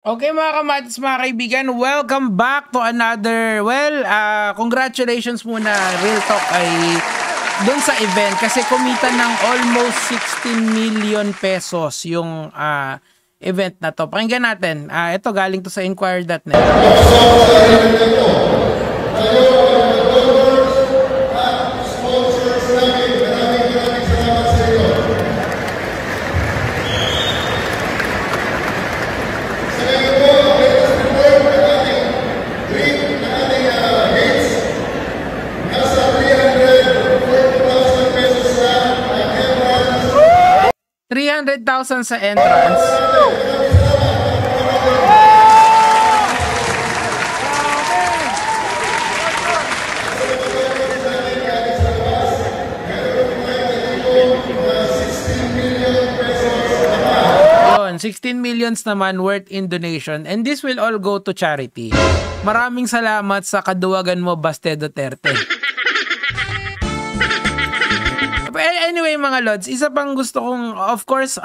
Okay mga kamatis, mga kaibigan, welcome back to another, congratulations muna, real talk ay dun sa event kasi kumita ng almost 16 million pesos yung event na to. Pakinggan natin, ito galing to sa Inquirer.net. 300,000 sa entrance. Yun, 16 millions naman worth in donation, and this will all go to charity. Maraming salamat sa kaduwagan mo, Baste Duterte. Anyway mga lods, isa pang gusto kong, of course,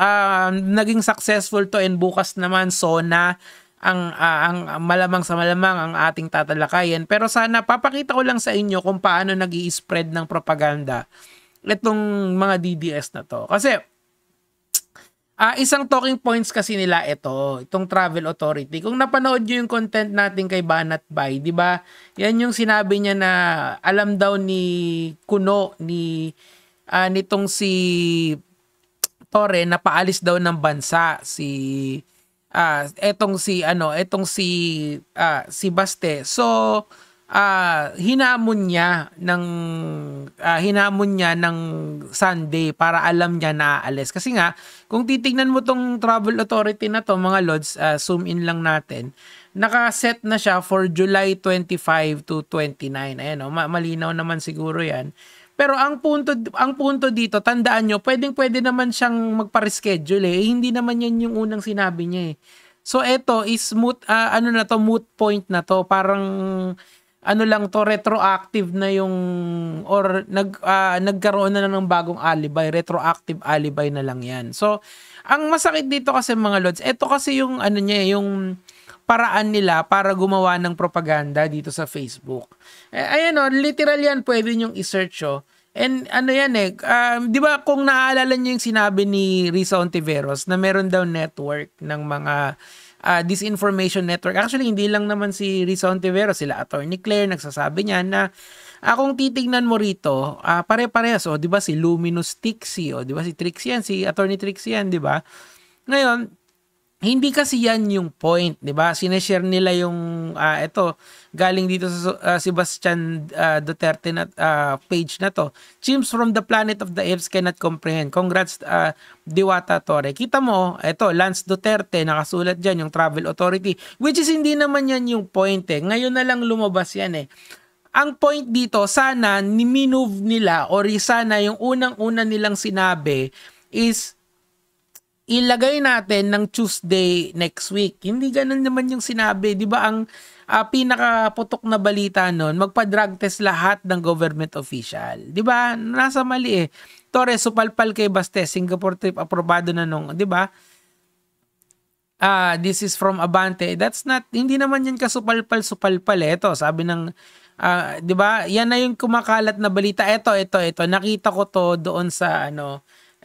naging successful to, and bukas naman SONA ang malamang sa malamang ang ating tatalakayin. Pero sana papakita ko lang sa inyo kung paano nag-i-spread ng propaganda itong mga DDS na to. Kasi isang talking points kasi nila itong travel authority. Kung napanood nyo yung content natin kay Banat Bay, di ba? Yan yung sinabi niya na alam daw ni Kuno, nitong si Torre na paalis daw ng bansa etong si Baste. So hinamon niya ng Sunday para alam niya na aalis. Kasi nga kung titingnan mo tong travel authority na to mga lods, zoom in lang natin. Naka-set na siya for July 25 to 29. Ayan malinaw naman siguro 'yan. Pero ang punto dito, tandaan nyo, pwede naman siyang magpa-reschedule Hindi naman yan yung unang sinabi niya So eto is moot point na to. Parang lang to, retroactive na yung nagkaroon na lang ng bagong alibi, retroactive alibi na lang yan. So ang masakit dito kasi mga lods, eto kasi yung yung paraan nila para gumawa ng propaganda dito sa Facebook. Ayan literal yan, pwede nyong i-search And di ba kung naaalala niyo yung sinabi ni Risa Ontiveros na meron daw network ng mga disinformation network. Actually, hindi lang naman si Risa Ontiveros, sila Attorney Claire nagsasabi niya na kung titingnan mo rito, pare-parehas, di ba si Luminous Tixie, di ba si Trixie yan, si Attorney Trixie yan, di ba? Ngayon, hindi kasi yan yung point, di ba? Sineshare nila yung galing dito sa Sebastian Duterte na page na to. Chimps from the planet of the apes cannot comprehend. Congrats Diwata Torre. Kita mo, Lance Duterte nakasulat diyan yung travel authority, which is hindi naman yan yung point Ngayon na lang lumabas yan Ang point dito, sana ni-move nila or sana yung unang-una nilang sinabi is ilagay natin ng Tuesday next week. Hindi ganun naman yung sinabi. Di ba ang pinakaputok na balita nun, magpa-drug test lahat ng government official. Di ba? Nasa mali Torres, supalpal kay Baste, Singapore trip, aprobado na nung, di ba? This is from Abante. That's not, hindi naman yan kasupalpal-supalpal Ito, sabi ng, di ba? Yan na yung kumakalat na balita. Ito. Nakita ko to doon sa,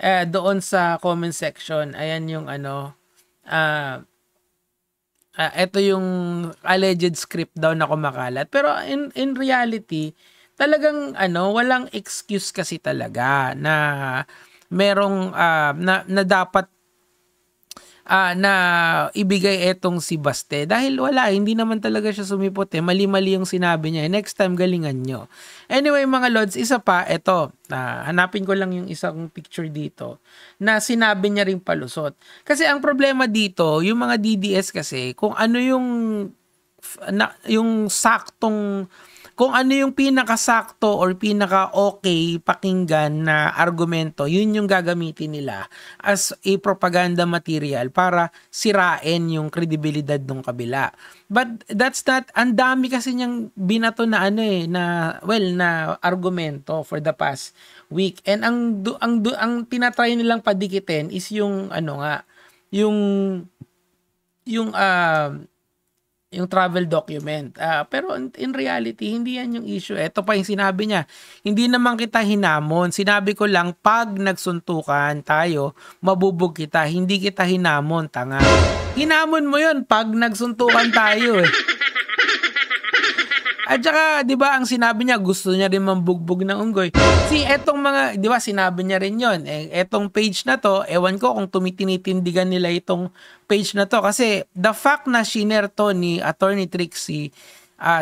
doon sa comment section. Ayan yung ito yung alleged script daw na kumakalat. Pero in reality, talagang walang excuse kasi talaga na merong na dapat na ibigay etong si Baste dahil hindi naman talaga siya sumipot mali-mali yung sinabi niya next time galingan nyo. Anyway mga lods, isa pa hanapin ko lang yung isang picture dito na sinabi niya ring palusot kasi ang problema dito yung mga DDS kasi kung ano yung saktong kung ano yung pinakasakto or pinaka-okay pakinggan na argumento, yun yung gagamitin nila as a propaganda material para sirain yung kredibilidad ng kabila. But that's not, ang dami kasi niyang binato na na argumento for the past week. And ang tinatry nilang padikitin is yung yung yung travel document. Pero in reality, hindi yan yung issue. Ito pa yung sinabi niya. Hindi naman kita hinamon. Sinabi ko lang, pag nagsuntukan tayo, mabubog kita. Hindi kita hinamon, tanga. Hinamon mo yun pag nagsuntukan tayo eh. At saka, di ba, ang sinabi niya, gusto niya rin mambugbog ng unggoy. Etong mga, di ba, sinabi niya rin yon. Etong page na to, ewan ko kung tinitindigan nila itong page na to. Kasi, the fact na shinare to ni Attorney Trixie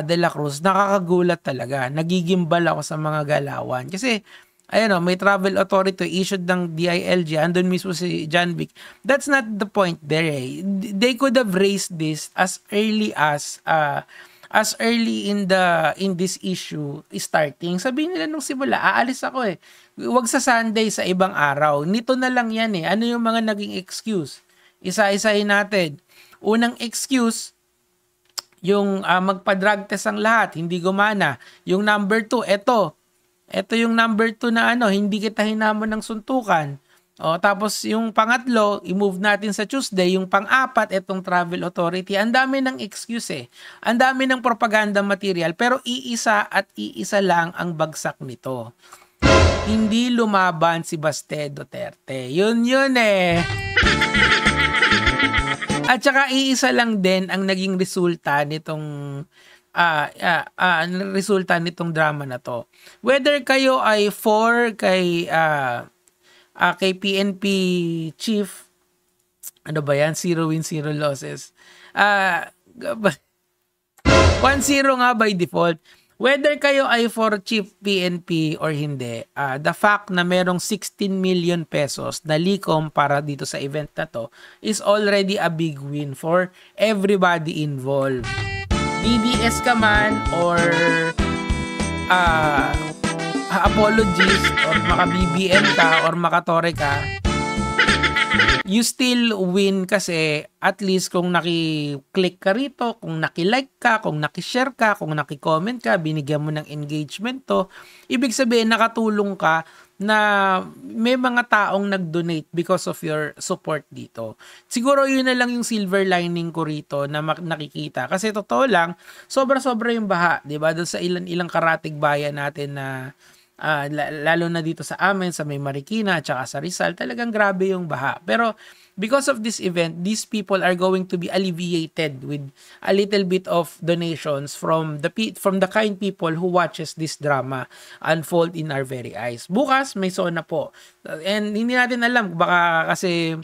De La Cruz, nakakagulat talaga. Nagigimbal ako sa mga galawan. Kasi, ayun may travel authority issued ng DILG, andun mismo si John Vic. That's not the point there eh. They could have raised this as early in this issue starting. Sabihin nila nung simula, aalis ako eh. Huwag sa Sunday, sa ibang araw. Nito na lang yan eh. Ano yung mga naging excuse? Isa-isahin natin. Unang excuse, yung magpa-drug test ang lahat, hindi gumana. Yung number 2, ito yung number 2 na hindi kita hinamon ng suntukan. Tapos yung pangatlo, i-move natin sa Tuesday. Yung pang-apat, itong travel authority. Ang dami ng excuse eh. Ang dami ng propaganda material. Pero iisa lang ang bagsak nito. Hindi lumaban si Baste Duterte. Yun eh. At saka iisa lang din ang naging resulta nitong drama na to. Whether kayo ay kay PNP chief, ano ba yan? 0 wins, 0 losses. 1-0 nga by default. Whether kayo ay for chief PNP or hindi, the fact na merong 16 million pesos na likom para dito sa event na to is already a big win for everybody involved. DDS ka man or apologies or maka-BBM ka or maka-Tore ka, you still win kasi at least kung naki-click ka rito, kung naki-like ka, kung naki-share ka, kung naki-comment ka, binigyan mo ng engagement to, ibig sabihin nakatulong ka na may mga taong nag-donate because of your support dito. Siguro yun na lang yung silver lining ko rito na nakikita. Kasi totoo lang, sobra-sobra yung baha, di ba? Doon sa ilang karatig bayan natin na lalo na dito sa amin, sa May Marikina, at saka sa Rizal, talagang grabe yung baha. Pero because of this event, these people are going to be alleviated with a little bit of donations from the kind people who watches this drama unfold in our very eyes. Bukas, may SONA po. And hindi natin alam, baka kasi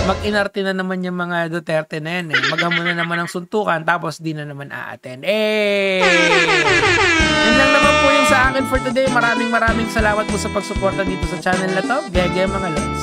mag-inarte na naman yung mga Duterte na yan eh. Maghamon na naman ng suntukan, tapos di na naman a-attend. Yun lang naman po yung sa akin for today. Maraming salamat po sa pagsuporta dito sa channel na to. Gege mga lods.